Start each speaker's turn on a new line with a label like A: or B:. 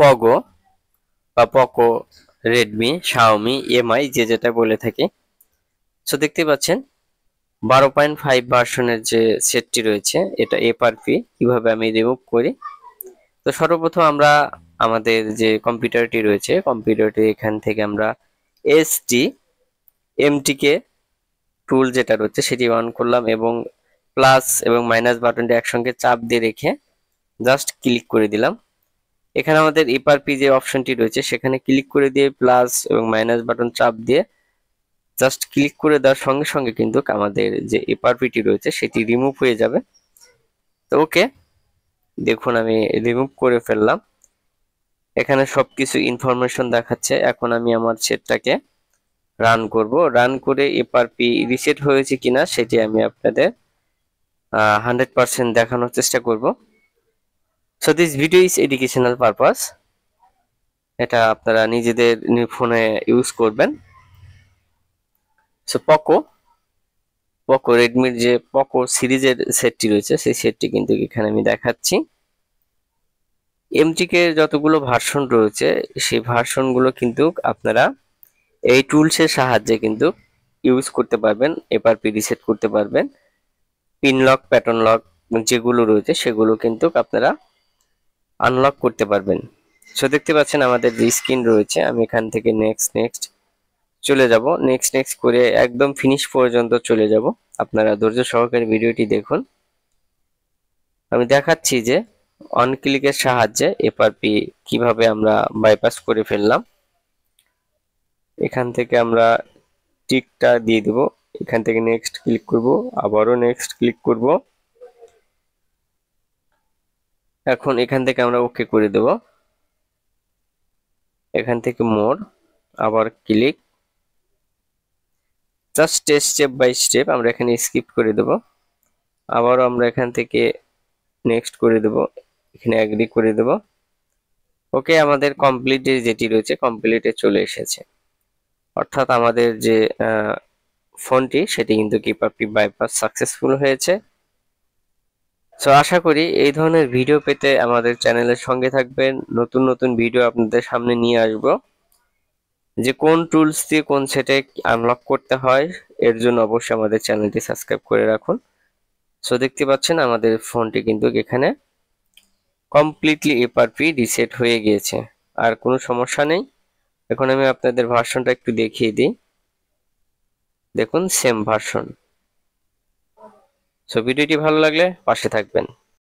A: পগো বা Poco, Redmi, Xiaomi, MI যে যেটা বলে থাকি। সো দেখতে পাচ্ছেন 12.5 ভার্সনের যে সেটটি রয়েছে এটা এফআরপি কিভাবে আমি রিমুভ করি। তো সর্বপ্রথম আমরা আমাদের যে কম্পিউটারটি রয়েছে কম্পিউটারটি এখান থেকে আমরা এসটি এমটিকে টুল যেটা রয়েছে সেটি অন করলাম এবং প্লাস এবং মাইনাস বাটনটি একসঙ্গে চাপ দিয়ে রেখে জাস্ট ক্লিক করে দিলাম। এখানে আমাদের এফআরপি যে অপশনটি রয়েছে সেখানে ক্লিক করে দিয়ে প্লাস এবং মাইনাস বাটন চাপ দিয়ে জাস্ট ক্লিক করে দেওয়ার সঙ্গে সঙ্গে কিন্তু আমাদের যে এফআরপিটি রয়েছে সেটি রিমুভ হয়ে যাবে। তো ওকে, দেখুন আমি রিমুভ করে ফেললাম। এখানে সবকিছু ইনফরমেশন দেখাচ্ছে। এখন আমি আমার সেটটাকে রান করব। রান করে এফআরপি রিসেট হয়েছে কিনা সেটি আমি আপনাদের 100% দেখানোর চেষ্টা করব। So this video is educational purpose, এটা আপনারা নিজেদের ফোনে ইউজ করবেন। সো পকো রেডমির যে পকো সিরিজের সেটটি রয়েছে সেই সেটটি কিন্তু এখানে আমি দেখাচ্ছি। এমটিকে যতগুলো ভার্সন রয়েছে সেই ভার্সনগুলো কিন্তু আপনারা এই টুলসের সাহায্যে কিন্তু ইউজ করতে পারবেন, এফআরপি রিসেট করতে পারবেন। পিন লক, প্যাটার্ন লক যেগুলো রয়েছে সেগুলো কিন্তু আপনারা আনলক করতে পারবেন। সো দেখতে পাচ্ছেন আমাদের যে স্ক্রিন রয়েছে, আমি এখান থেকে নেক্সট চলে যাব। নেক্সট করে একদম ফিনিশ পর্যন্ত চলে যাব। আপনারা ধৈর্য সহকারে ভিডিওটি দেখুন। আমি দেখাচ্ছি যে অন ক্লিকের সাহায্যে এফআরপি কিভাবে আমরা বাইপাস করে ফেললাম। এখান থেকে আমরা টিকটা দিয়ে দেব। এখান থেকে নেক্সট ক্লিক করব, আবারও নেক্সট ক্লিক করব। এখন এখান থেকে আমরা ওকে করে দেব। এখান থেকে মোর, আবার click, just step by step আমরা এখানে স্কিপ করে দেব। আবারও আমরা এখান থেকে নেক্সট করে দেব, এখানে এগ্রি করে দেব। ওকে, আমাদের কমপ্লিট যেটি রয়েছে কমপ্লিটে চলে এসেছে। অর্থাৎ আমাদের যে ফোনটি সেটি কিন্তু এফআরপি বাইপাস সাকসেসফুল হয়েছে। সো আশা করি এই ধরনের ভিডিও পেতে আমাদের চ্যানেলের সঙ্গে থাকবেন। নতুন ভিডিও আপনাদের সামনে নিয়ে আসব। যে কোন টুলস দিয়ে কোন সেটে আনলক করতে হয় এর জন্য অবশ্যই আমাদের চ্যানেলটি সাবস্ক্রাইব করে রাখুন। সো দেখতে পাচ্ছেন আমাদের ফোনটি কিন্তু এখানে কমপ্লিটলি এফআরপি রিসেট হয়ে গিয়েছে, আর কোনো সমস্যা নেই। এখন আমি আপনাদের ভার্সনটা একটু দেখিয়ে দিই। দেখুন সেম ভার্সন। সো ভিডিওটি ভালো লাগলে পাশে থাকবেন।